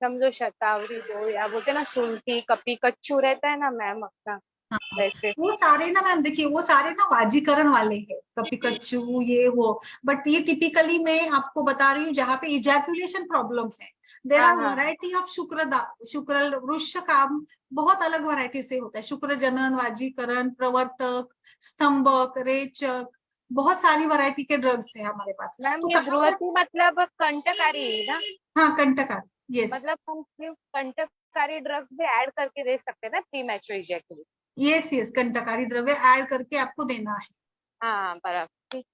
समझो शतावरी दो, या बोलते हैं ना शुंठी कपी कच्चू रहता है ना मैम अपना, हाँ, वैसे। वो सारे ना मैम देखिए, वो सारे ना वाजीकरण वाले हैं, कपी कच्चू ये वो। बट ये टिपिकली मैं आपको बता रही हूँ जहाँ पे इजैकुलेशन प्रॉब्लम है। देर हाँ आर हाँ वैरायटी ऑफ शुक्रदा, शुक्र वृक्ष काम बहुत अलग वैरायटी से होता है। शुक्र जनन, वाजीकरण, प्रवर्तक, स्तंभक, रेचक, बहुत सारी वैरायटी के ड्रग्स है हमारे पास। मैम, तो ये कहाँ पर? ब्रुअती मतलब कंटकारी है ना? हाँ, कंटकारी, यस। मतलब हम सिर्फ कंटकारी ड्रग्स भी ऐड करके दे सकते हैं ना premature ejaculation. Yes yes, कंटकारी द्रव्य ऐड करके आपको देना है। हाँ बराबर, ठीक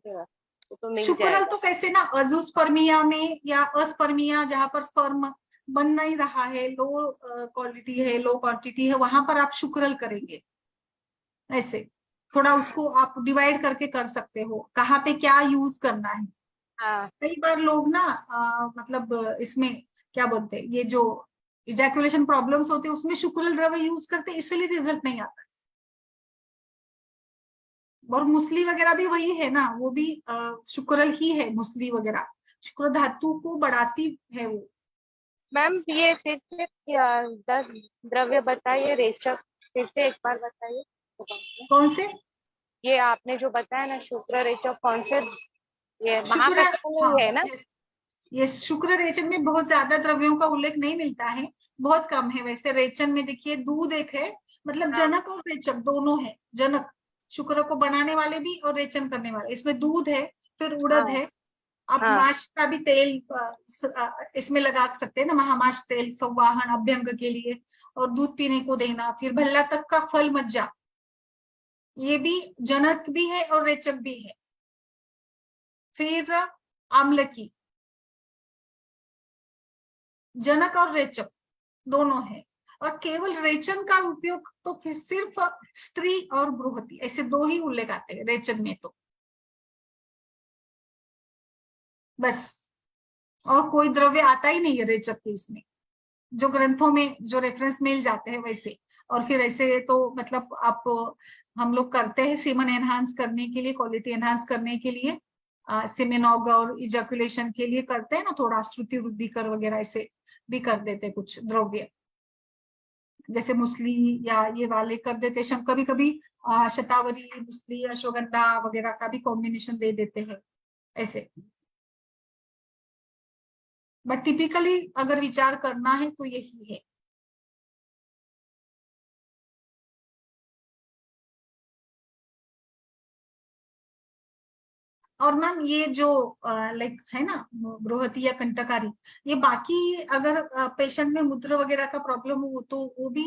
है, तो मिल शुक्रल जाएगा। तो कैसे ना, अजूस्पर्मिया में या अस्पर्मिया, जहां पर स्पर्म बन नहीं रहा है, लो क्वालिटी है, लो क्वांटिटी है, वहां पर आप शुक्रल करेंगे। ऐसे थोड़ा उसको आप डिवाइड करके कर सकते हो, कहाँ पे क्या यूज करना है। हाँ कई बार लोग ना मतलब इसमें क्या बोलते हैं, ये जो इजैकुलेशन प्रॉब्लम्स होते हैं उसमें शुक्रल द्रव्य यूज करते हैं, इसलिए रिजल्ट नहीं आता। और मुसली वगैरह भी वही है ना, वो भी शुक्रल ही है, मुसली वगैरह शुक्र धातु को बढ़ाती है वो। मैम, ये फिर से 10 द्रव्य बताइए, रेचक फिर से एक बार बताइए। तो कौन से? कौन से? ये आपने जो बताया ना शुक्र रेचक, कौन से? ये शुक्र, महाकर्ष में हाँ, ही है ना? ये शुक्र रेचन में बहुत ज्यादा द्रव्यों का उल्लेख नहीं मिलता है, बहुत कम है। वैसे रेचन में देखिए, दूध एक है, मतलब हाँ जनक और रेचक दोनों है। जनक शुक्र को बनाने वाले भी और रेचन करने वाले, इसमें दूध है, फिर उड़द हाँ है। आप हाँ माश का भी तेल इसमें लगा सकते हैं ना, महामाश तेल संवाहन अभ्यंग के लिए, और दूध पीने को देना। फिर भल्ला तक का फल मज्जा, ये भी जनक भी है और रेचक भी है। फिर आमलकी, जनक और रेचक दोनों है। और केवल रेचन का उपयोग तो फिर सिर्फ स्त्री और बृहति, ऐसे दो ही उल्लेख आते हैं रेचन में तो, बस। और कोई द्रव्य आता ही नहीं है रेचक के इसमें, जो ग्रंथों में जो रेफरेंस मिल जाते हैं वैसे। और फिर ऐसे तो मतलब आप, हम लोग करते हैं सीमन एनहांस करने के लिए, क्वालिटी एनहांस करने के लिए, सिमेनॉग और इजैकुलेशन के लिए करते हैं ना, थोड़ा श्रुति वृद्धिकर वगैरह ऐसे भी कर देते हैं कुछ द्रव्य, जैसे मुसली या ये वाले कर देते हैं। कभी कभी शतावरी, मुसली, अश्वगंधा वगैरह का भी कॉम्बिनेशन दे देते हैं ऐसे। बट टिपिकली अगर विचार करना है तो यही है। और मैम ये जो लाइक है ना, बृहति या कंटकारी, ये बाकी अगर पेशेंट में मूत्र वगैरह का प्रॉब्लम हो तो वो भी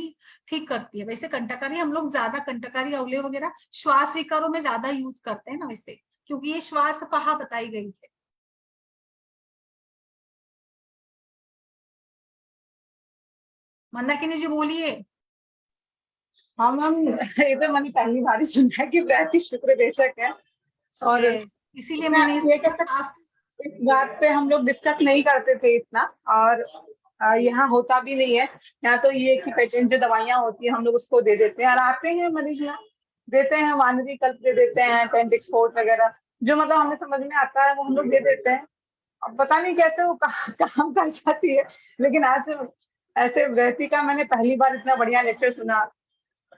ठीक करती है। वैसे कंटकारी हम लोग ज्यादा, कंटकारी अवले वगैरह श्वास विकारों में ज्यादा यूज करते हैं ना वैसे, क्योंकि ये श्वास पहा बताई गई है। मंदाकिनी जी बोलिए। हाँ मैम, ये तो मैंने पहली बार ही सुना है कि वृहति शुक्र देशक है। और इसीलिए मैंने ये कह सकते इस बात पे हम लोग डिस्कस नहीं करते थे इतना, और यहाँ होता भी नहीं है। यहाँ तो ये कि पेटेंट जो दवाइयाँ होती है हम लोग उसको दे देते हैं और आते हैं मरीज यहाँ देते हैं, वानरी कल्प दे देते हैं, पेंटिक्सपोर्ट वगैरह जो मतलब हमें समझ में आता है वो हम लोग दे देते हैं। अब पता नहीं कैसे वो काम कर जाती है, लेकिन आज ऐसे व्यक्ति का मैंने पहली बार इतना बढ़िया लेक्चर सुना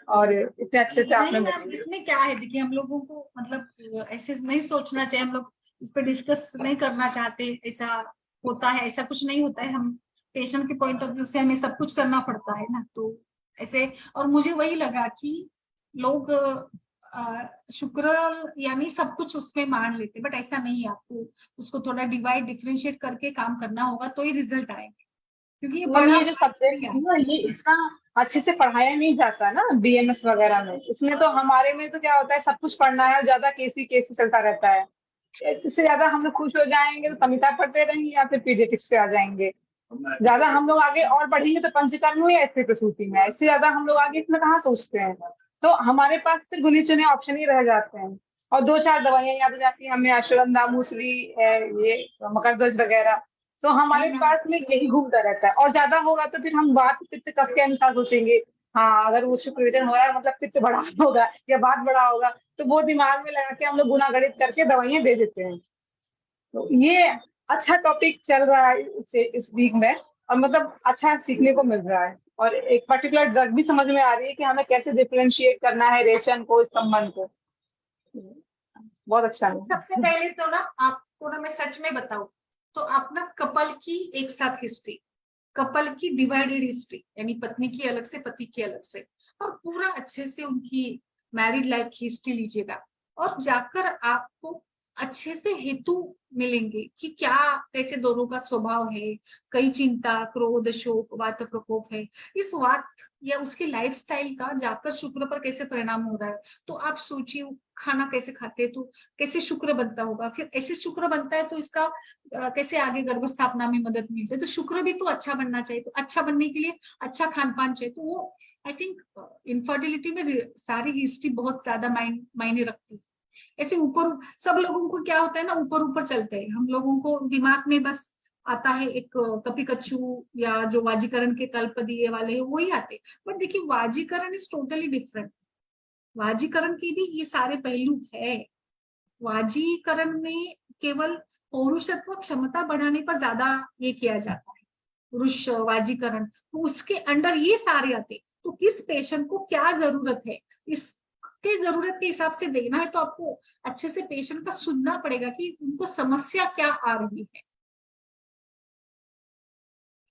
और इतने अच्छे से आपने नहीं, इसमें क्या है, देखिए हम लोगों को मतलब ऐसे नहीं सोचना चाहिए, हम लोग इस पे डिस्कस नहीं करना चाहते, ऐसा होता है, ऐसा कुछ नहीं होता है। हम पेशेंट के पॉइंट ऑफ व्यू से हमें सब कुछ करना पड़ता है ना, तो ऐसे। और मुझे वही लगा कि लोग शुक्र यानी सब कुछ उसमें मान लेते, बट ऐसा नहीं है। आपको उसको थोड़ा डिवाइड डिफरेंशिएट करके काम करना होगा तो ही रिजल्ट आएंगे, क्योंकि ये बड़ा ये जो सब्जेक्ट है ना ये इतना अच्छे से पढ़ाया नहीं जाता ना बीएमएस वगैरह में। इसमें तो हमारे में तो क्या होता है, सब कुछ पढ़ना है, ज्यादा केसी चलता रहता है। इससे ज्यादा हम लोग खुश हो जाएंगे तो संहिता पढ़ते रहेंगे या फिर पीडियाट्रिक्स पे आ जाएंगे। ज्यादा हम लोग आगे और पढ़ेंगे तो पंचकर्म या स्त्री प्रसूति में, इससे ज्यादा हम लोग आगे इसमें कहाँ सोचते हैं। तो हमारे पास सिर्फ गुने चुने ऑप्शन ही रह जाते हैं और 2-4 दवाइयां याद हो जाती हैं हमें, अश्वगंधा, मूसली, ये मकरध्वज वगैरह। तो हमारे पास में यही घूमता रहता है और ज्यादा होगा तो फिर हम वात पित्त कफ के अनुसार सोचेंगे। हाँ, अगर वो शुक्र विचन हो रहा है मतलब पित्त बड़ा होगा या वात बड़ा होगा, तो वो दिमाग में लगा के हम लोग गुना गणित करके दवाइयां दे देते हैं। तो ये अच्छा टॉपिक चल रहा है इस वीक में, और मतलब अच्छा सीखने को मिल रहा है और एक पर्टिकुलर ड्रग भी समझ में आ रही है कि हमें कैसे डिफरेंशिएट करना है रेशन को, इस संबंध को। बहुत अच्छा है। सबसे पहले तो ना आपको ना मैं सच में बताऊं तो आप ना कपल की एक साथ हिस्ट्री, कपल की डिवाइडेड हिस्ट्री, यानी पत्नी की अलग से पति की अलग से, और पूरा अच्छे से उनकी मैरिड लाइफ की हिस्ट्री लीजिएगा, और जाकर आपको अच्छे से हेतु मिलेंगे कि क्या कैसे दोनों का स्वभाव है, कई चिंता, क्रोध, शोक, वात प्रकोप है, इस वात या उसके लाइफस्टाइल का जाकर शुक्र पर कैसे परिणाम हो रहा है। तो आप सोचिए खाना कैसे खाते हैं तो कैसे शुक्र बनता होगा, फिर ऐसे शुक्र बनता है तो इसका कैसे आगे गर्भस्थापना में मदद मिलती है। तो शुक्र भी तो अच्छा बनना चाहिए, तो अच्छा बनने के लिए अच्छा खान पान चाहिए। तो वो आई थिंक इनफर्टिलिटी में सारी हिस्ट्री बहुत ज्यादा मायने रखती है। ऐसे ऊपर सब लोगों को क्या होता है ना, ऊपर ऊपर चलते हैं, हम लोगों को दिमाग में बस आता है एक कपी कच्छू या जो वाजीकरण के कल्प दिए वाले है वही आते। बट देखिए वाजीकरण इज टोटली डिफरेंट, वाजीकरण के भी ये सारे पहलू है। वाजीकरण में केवल पौरुषत्व क्षमता बढ़ाने पर ज्यादा ये किया जाता है, पुरुष वाजीकरण, तो उसके अंडर ये सारे आते। तो किस पेशेंट को क्या जरूरत है, इसके जरूरत के हिसाब से देना है। तो आपको अच्छे से पेशेंट का सुनना पड़ेगा कि उनको समस्या क्या आ रही है।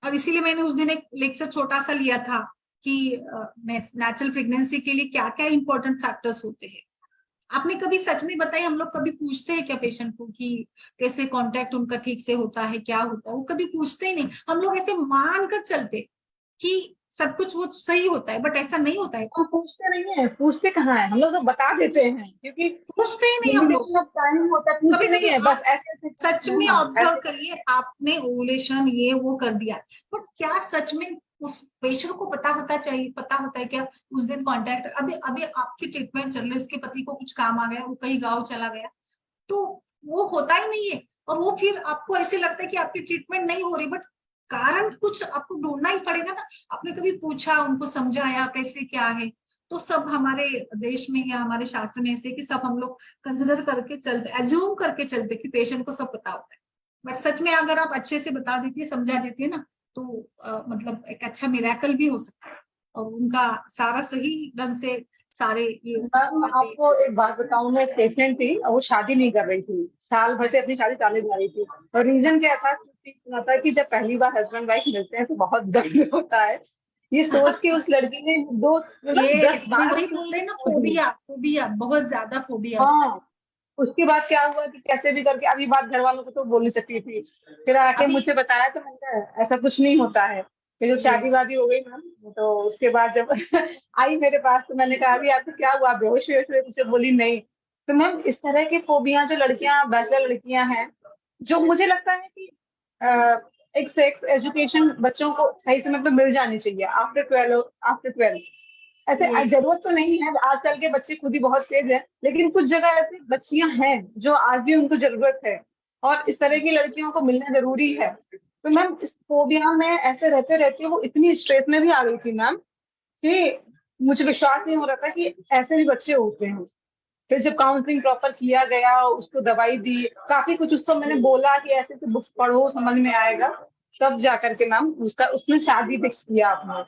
और इसीलिए मैंने उस दिन एक लेक्चर छोटा सा लिया था कि नेचुरल प्रेगनेंसी के लिए क्या क्या इंपॉर्टेंट फैक्टर्स होते हैं। आपने कभी सच में बताइए, हम लोग कभी पूछते हैं क्या पेशेंट को कि कैसे कांटेक्ट उनका ठीक से होता है, क्या होता है, वो कभी पूछते ही नहीं। हम लोग ऐसे मान कर चलते कि सब कुछ वो सही होता है, बट ऐसा नहीं होता है। हम पूछते नहीं है, पूछते कहाँ है, हम लोग तो बता देते हैं क्योंकि पूछते ही नहीं हम लोग, टाइम होता है, पूछते नहीं है, बस ऐसे सच में ऑब्जर्व करिए, आपने ओवुलेशन ये वो कर दिया, बट क्या सच में उस पेशेंट को पता होता है क्या उस दिन कांटेक्ट, अभी अभी आपकी ट्रीटमेंट चल रही है, उसके पति को कुछ काम आ गया, वो कहीं गाँव चला गया, तो वो होता ही नहीं है। और वो फिर आपको ऐसे लगता है कि आपकी ट्रीटमेंट नहीं हो रही, बट कारण कुछ आपको ढूंढना ही पड़ेगा ना। आपने कभी पूछा, उनको समझाया कैसे क्या है। तो सब हमारे देश में या हमारे शास्त्र में ऐसे कि सब हम लोग कंसिडर करके चलते, एज्यूम करके चलते कि पेशेंट को सब पता होता है। बट सच में अगर आप अच्छे से बता देती है, समझा देती है ना, तो मतलब एक अच्छा मिरेकल भी हो सकता है और उनका सारा सही ढंग से सारे ये आपको एक बात बताऊं, मैं पेशेंट थी और वो शादी नहीं कर रही थी, साल भर से अपनी शादी टाले जा रही थी। और रीजन क्या था कि जब पहली बार हस्बैंड वाइफ मिलते हैं तो बहुत दर्द होता है। ये सोच के उस लड़की ने 10-12 वही बोल रहे ना, फोबिया बहुत ज्यादा फोबिया। हाँ, उसके बाद क्या हुआ कि कैसे भी करके, अभी बात घर वालों को तो बोल नहीं सकती थी, फिर आके मुझे बताया तो मैंने कहा ऐसा कुछ नहीं होता है। फिर जब शादी वादी हो गई मैम, तो उसके बाद जब आई मेरे पास तो मैंने कहा अभी आपको क्या हुआ, बेहोश वेहोश हुए? मुझे बोली नहीं। तो मैम इस तरह की फोबिया जो लड़कियां, बैचलर लड़कियां हैं, जो मुझे लगता है कि एक सेक्स एजुकेशन बच्चों को सही समय पे मिल जानी चाहिए आफ्टर 12। ऐसे ये जरूरत तो नहीं है, आजकल के बच्चे खुद ही बहुत तेज है, लेकिन कुछ जगह ऐसी बच्चियां हैं जो आज भी उनको जरूरत है, और इस तरह की लड़कियों को मिलना जरूरी है। तो मैम इस फोबिया में ऐसे रहते रहते वो इतनी स्ट्रेस में भी आ गई थी मैम कि मुझे विश्वास नहीं हो रहा था कि ऐसे भी बच्चे होते हैं। फिर जब काउंसलिंग प्रॉपर किया गया, उसको दवाई दी, काफी कुछ उसको मैंने बोला कि ऐसे ऐसे बुक्स पढ़ो समझ में आएगा, तब जा करके मैम उसने शादी फिक्स किया अपना।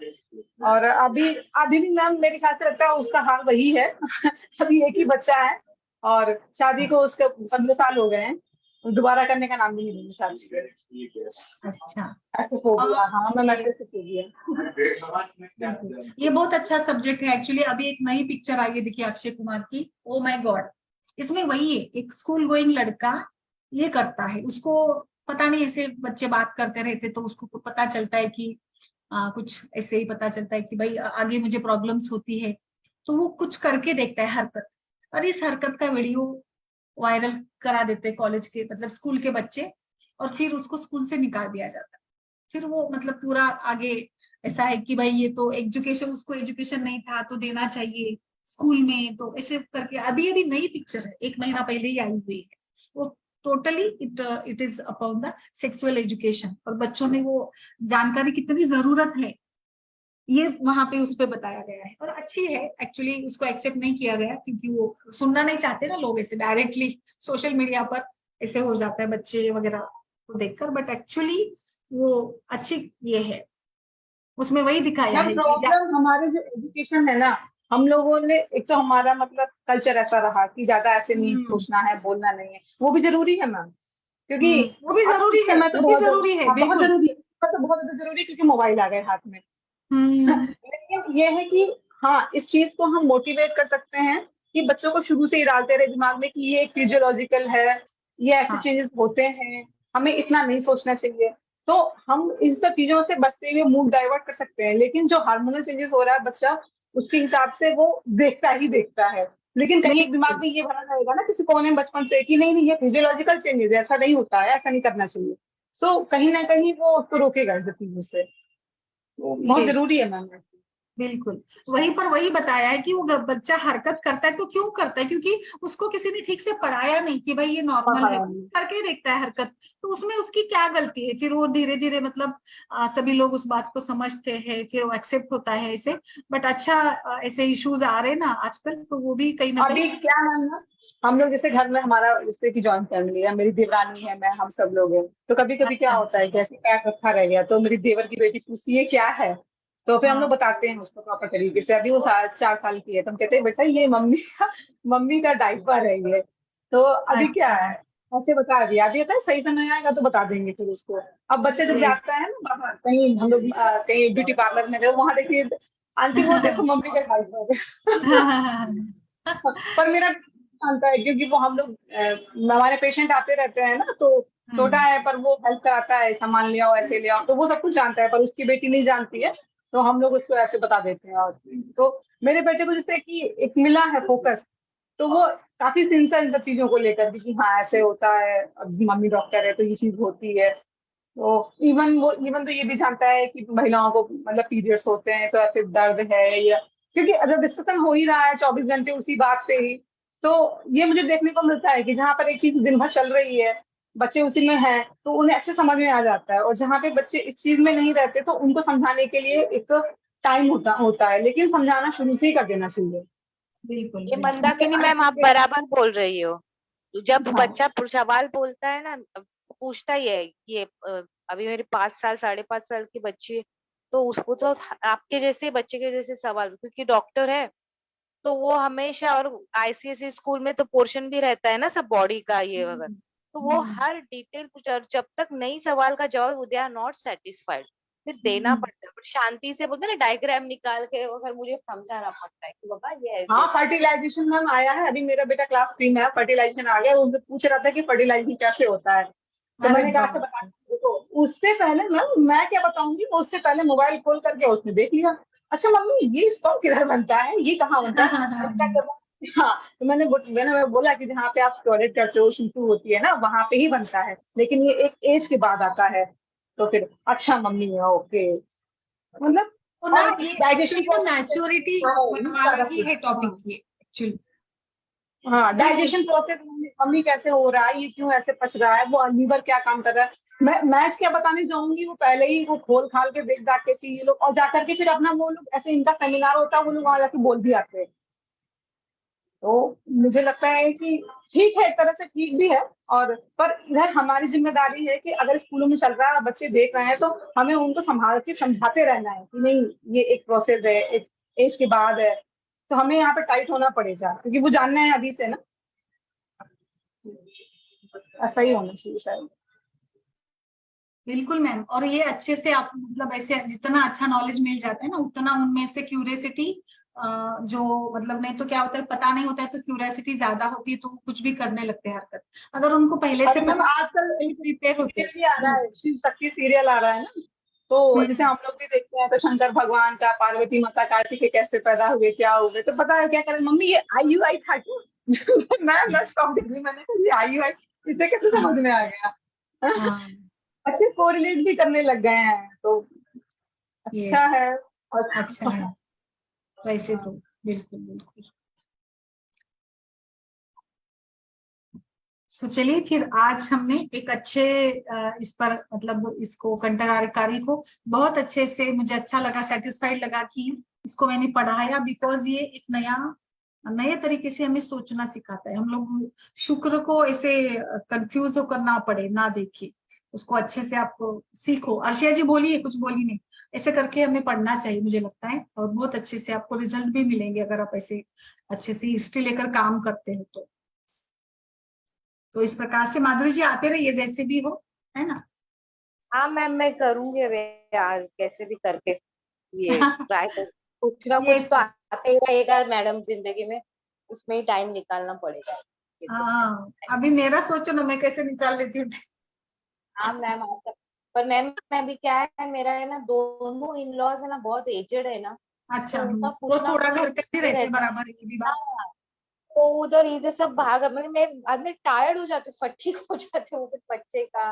और अभी अभी भी मैम मेरे ख्याल से लगता है उसका हाल वही है। अभी एक ही बच्चा है और शादी को उसके 15 साल हो गए हैं, दोबारा करने का नाम भी नहीं लेंगे शादी के। अच्छा। ऐसे हो गया। हाँ मैम ये ऐसे हो गया। ये बहुत अच्छा सब्जेक्ट है एक्चुअली। अभी एक नई पिक्चर आई है, देखिए अक्षय कुमार की, ओ माय गॉड। इसमें वही है, एक स्कूल गोइंग लड़का ये करता है, उसको पता नहीं, ऐसे बच्चे बात करते रहते तो उसको पता चलता है कि कुछ ऐसे ही पता चलता है कि भाई आगे मुझे प्रॉब्लम्स होती है, तो वो कुछ करके देखता है हरकत, और इस हरकत का वीडियो वायरल करा देते हैं कॉलेज के मतलब स्कूल के बच्चे, और फिर उसको स्कूल से निकाल दिया जाता है। फिर वो मतलब पूरा आगे ऐसा है कि भाई ये तो एजुकेशन, उसको एजुकेशन नहीं था तो देना चाहिए स्कूल में, तो ऐसे करके अभी अभी नई पिक्चर है, 1 महीना पहले ही आई हुई है वो। Totally it is upon the sexual education, और बच्चों में वो जानकारी कितनी जरूरत है ये वहां पे उस पे बताया गया है, और अच्छी है एक्चुअली। उसको एक्सेप्ट नहीं किया गया क्योंकि वो सुनना नहीं चाहते ना लोग, ऐसे डायरेक्टली सोशल मीडिया पर ऐसे हो जाता है बच्चे वगैरह को देखकर, बट एक्चुअली वो अच्छी ये है, उसमें वही दिखाया मैम है कि प्रॉब्लम हमारे जो एजुकेशन है ना, हम लोगों ने एक तो हमारा मतलब कल्चर ऐसा रहा कि ज्यादा ऐसे नहीं सोचना है, बोलना नहीं है, वो भी जरूरी है मैम, क्योंकि वो भी अब जरूरी इस है, समय वो तो भी बहुत जरूरी है, हाँ, बहुत बिल्कुल। जरूरी है, तो बहुत ज्यादा जरूरी है क्योंकि मोबाइल आ गए हाथ में। हम्म। लेकिन ये है कि हाँ, इस चीज को हम मोटिवेट कर सकते हैं कि बच्चों को शुरू से ही डालते रहे दिमाग में कि ये एक फिजियोलॉजिकल है, ये ऐसे हाँ चेंजेस होते हैं, हमें इतना नहीं सोचना चाहिए। तो हम इन सब चीजों से बचते हुए मूड डाइवर्ट कर सकते हैं, लेकिन जो हार्मोनल चेंजेस हो रहा है बच्चा उसके हिसाब से वो देखता ही देखता है। लेकिन कहीं नहीं, एक दिमाग में ये भरा रहेगा ना किसी कोने में बचपन से कि नहीं नहीं ये फिजियोलॉजिकल चेंजेस है, ऐसा नहीं होता है, ऐसा नहीं करना चाहिए। सो कहीं ना कहीं वो उसको रोकेगा इन सब चीजों से। तो बहुत ये जरूरी है मैम। बिल्कुल वहीं पर वही बताया है कि वो बच्चा हरकत करता है तो क्यों करता है, क्योंकि उसको किसी ने ठीक से पढ़ाया नहीं कि भाई ये नॉर्मल है, करके ही देखता है हरकत, तो उसमें उसकी क्या गलती है। फिर वो धीरे धीरे मतलब सभी लोग उस बात को समझते हैं, फिर वो एक्सेप्ट होता है ऐसे। बट अच्छा ऐसे इश्यूज आ रहे हैं ना आजकल, तो वो भी कहीं ना अभी कहीं। क्या है ना, हम लोग जैसे घर में हमारा जैसे कि जॉइंट फैमिली है, मेरी देवरानी है, मैं, हम सब लोग हैं, तो कभी कभी क्या अच्छा। होता है जैसे पैर रखा रह गया तो मेरी देवर की बेटी पूछती है क्या है, तो फिर हम लोग हाँ बताते हैं उसको प्रॉपर तरीके से। अभी वो 4 साल की है तो हम कहते हैं बेटा ये मम्मी का डाइपर है ये। तो अभी क्या अच्छा। है, ऐसे बता दिया, अभी होता है सही समय आएगा तो बता देंगे फिर उसको। अब बच्चे जब ये जाता है ना बाहर कहीं, हम लोग कहीं ब्यूटी पार्लर में गए, वहां देखिए आंटी वो देखो मम्मी का डाइपर। पर मेरा मानता है क्योंकि वो हम लोग हमारे पेशेंट आते रहते हैं ना, तो छोटा हम्म। है पर वो हेल्प कराता है, सामान ले आओ ऐसे ले आओ, तो वो सब कुछ जानता है, पर उसकी बेटी नहीं जानती है, तो हम लोग उसको ऐसे बता देते हैं। और तो मेरे बेटे को जैसे कि एक मिला है फोकस, तो वो काफी सिंसियर इन सब चीजों को लेकर कि हाँ ऐसे होता है, अब मम्मी डॉक्टर है तो ये चीज होती है। तो इवन तो ये भी जानता है कि महिलाओं को मतलब पीरियड्स होते हैं तो ऐसे दर्द है, या क्योंकि अगर डिस्कशन हो ही रहा है 24 घंटे उसी बात पे ही, तो ये मुझे देखने को मिलता है कि जहाँ पर एक चीज दिन भर चल रही है, बच्चे उसी में हैं, तो उन्हें अच्छे समझ में आ जाता है, और जहाँ पे बच्चे इस चीज में नहीं रहते तो उनको समझाने के लिए एक टाइम होता है, लेकिन समझाना शुरू से ही कर देना चाहिए। बिल्कुल ये बिल्कुल। मंदाकिनी मैम आप बराबर बोल रही हो। जब हाँ बच्चा सवाल बोलता है ना, पूछता ही है कि अभी मेरी 5 साल 5.5 साल की बच्ची है, तो उसको तो आपके जैसे बच्चे के जैसे सवाल, क्योंकि डॉक्टर है तो वो हमेशा, और आईसीएसई स्कूल में तो पोर्शन भी रहता है ना सब बॉडी का ये वगैरह, तो वो हम्म, हर डिटेल पूछ, और जब तक नई सवाल का जवाब दे आर नॉट सेटिस्फाइड, फिर देना हम्म, पड़ता है। पर शांति से बोलते हैं ना, डायग्राम निकाल के अगर मुझे समझाना पड़ता है कि बाबा ये ऐसे हाँ, होता फर्टिलाइजेशन मैम आया है, अभी मेरा बेटा क्लास 3 में है, फर्टिलाइजेशन आ गया, उनसे पूछ रहा था कि फर्टिलाइजेशन कैसे होता है, तो अरे मैंने कहा अच्छा बता, बाप देखो उससे पहले मैम मैं क्या बताऊंगी, वो उससे पहले मोबाइल खोल करके उसने देख लिया, अच्छा मम्मी ये स्पर्म किधर बनता है, ये कहाँ बनता है, मैंने कहा रे। हाँ, तो मैंने बोला कि जहाँ पे आप टॉयलेट करते हो शुरू होती है ना वहां पे ही बनता है, लेकिन ये एक एज के बाद आता है। तो फिर अच्छा मम्मी ओके, मतलब तो ना और ये डाइजेशन मैच्योरिटी वाला ही है टॉपिक ये एक्चुअली। हाँ, डाइजेशन प्रोसेस मम्मी कैसे हो रहा है, ये क्यों ऐसे पच रहा है, वो लीवर क्या काम कर रहा है, मैं क्या बताने जाऊंगी, वो पहले ही वो खोल खाल के देख दाख के कि ये लोग, और जाकर के फिर अपना वो लोग ऐसे इनका सेमिनार होता है, वो लोग वहां जाके बोल भी आते हैं। तो मुझे लगता है कि ठीक है, एक तरह से ठीक भी है, और पर इधर हमारी जिम्मेदारी है कि अगर स्कूलों में चल रहा है, बच्चे देख रहे हैं, तो हमें उनको संभाल के समझाते रहना है कि नहीं ये एक प्रोसेस है, एक एज के बाद है, तो हमें यहाँ पे टाइट होना पड़ेगा, क्योंकि वो जानना है अभी से ना, ऐसा ही होना चाहिए शायद। बिल्कुल मैम, और ये अच्छे से आप मतलब ऐसे जितना अच्छा नॉलेज मिल जाता है ना, उतना उनमें से क्यूरियोसिटी जो मतलब, नहीं तो क्या होता है पता नहीं होता है तो क्यूरियोसिटी ज्यादा होती है, तो वो कुछ भी करने लगते हैं हरकत। अगर उनको पहले से अरे मैम पता आजकल प्रिपेयर होते सीरियल भी आ रहा हैं। है, शिव शक्ति सीरियल आ रहा है ना, तो जैसे हम्म, हम लोग भी देखते हैं, तो शंकर भगवान का, पार्वती माता कार्तिक कैसे पैदा हुए, क्या हुए, तो पता है क्या करें, मम्मी ये IUI था क्या? मैं स्टॉप दे दी, मैंने कहा ये IUI इसे कैसे समझ में आ गया? हाँ अच्छे कोरिलेट भी करने लग गए हैं, तो अच्छा यस, है। और अच्छा है वैसे तो, बिल्कुल बिल्कुल। सो चलिए फिर आज हमने एक अच्छे इस पर मतलब इसको कंठकारी को बहुत अच्छे से, मुझे अच्छा लगा, सेटिस्फाइड लगा कि इसको मैंने पढ़ाया, बिकॉज ये एक नए तरीके से हमें सोचना सिखाता है। हम लोग शुक्र को ऐसे कंफ्यूज होकर ना पढ़े ना देखे, उसको अच्छे से आपको सीखो। अर्शिया जी बोलिए, कुछ बोली नहीं, ऐसे करके हमें पढ़ना चाहिए मुझे लगता है, और बहुत अच्छे से आपको रिजल्ट भी मिलेंगे अगर आप ऐसे अच्छे से हिस्ट्री लेकर काम करते हो तो इस प्रकार से माधुरी जी आते रहिए जैसे भी हो, है ना। हाँ मैम, मैं करूंगी अभी यार, कैसे भी करके ये ट्राई कर, कुछ ना कुछ यस तो यस, आता ही रहेगा मैडम जिंदगी में, उसमें ही टाइम निकालना पड़ेगा ये तो है। हाँ अभी मेरा सोचो ना, मैं कैसे निकाल लेती हूँ। हाँ मैम आता, पर मैम मैं भी क्या है, मेरा है ना दोनों इन लॉज है ना बहुत एजेड है ना, अच्छा, तो उनका वो कुछ ना थोड़ा कुछ घर पे भी ये रहते रहता है। बराबर, ये भी बात। हाँ, तो उधर इधर सब भाग, मतलब मैं आदमी टायर्ड हो जाती हूँ, फटीग हो जाती हूँ फिर बच्चे का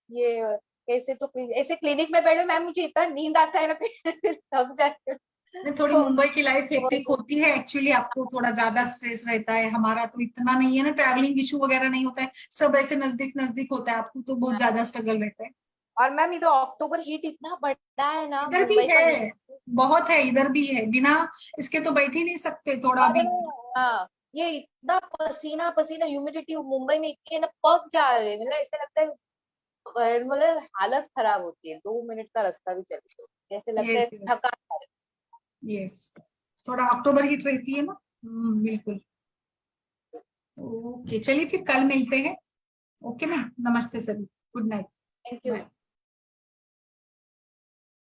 ये, ऐसे तो ऐसे क्लिनिक में बैठे मैम मुझे इतना नींद आता है ना, फिर थक जाती हूँ। नहीं, थोड़ी तो मुंबई की लाइफ हेक्टिक वो- होती है एक्चुअली, आपको थोड़ा ज्यादा स्ट्रेस रहता है, हमारा तो इतना नहीं है ना, ट्रैवलिंग इशू वगैरह नहीं होता है, सब ऐसे नजदीक नजदीक होता है, आपको तो बहुत ज्यादा स्ट्रगल रहता है। और मैम इधर अक्टूबर हीट इतना बढ़ा है ना, इधर भी मुंबई का है, बहुत है, इधर भी है, बिना इसके तो बैठ ही नहीं सकते थोड़ा अरे भी। हाँ, ये इतना पसीना पसीना, ह्यूमिडिटी मुंबई में इतनी है ना, पक जा रहे हैं, मतलब ऐसा लगता है मतलब हालत खराब होती है, 2 मिनट का रास्ता भी चले तो ऐसे लगता है यस यस थकान। यस, थोड़ा अक्टूबर हीट रहती है ना। बिल्कुल। ओके चलिए फिर कल मिलते हैं। ओके मैम, नमस्ते सभी, good night, thank you. Bye.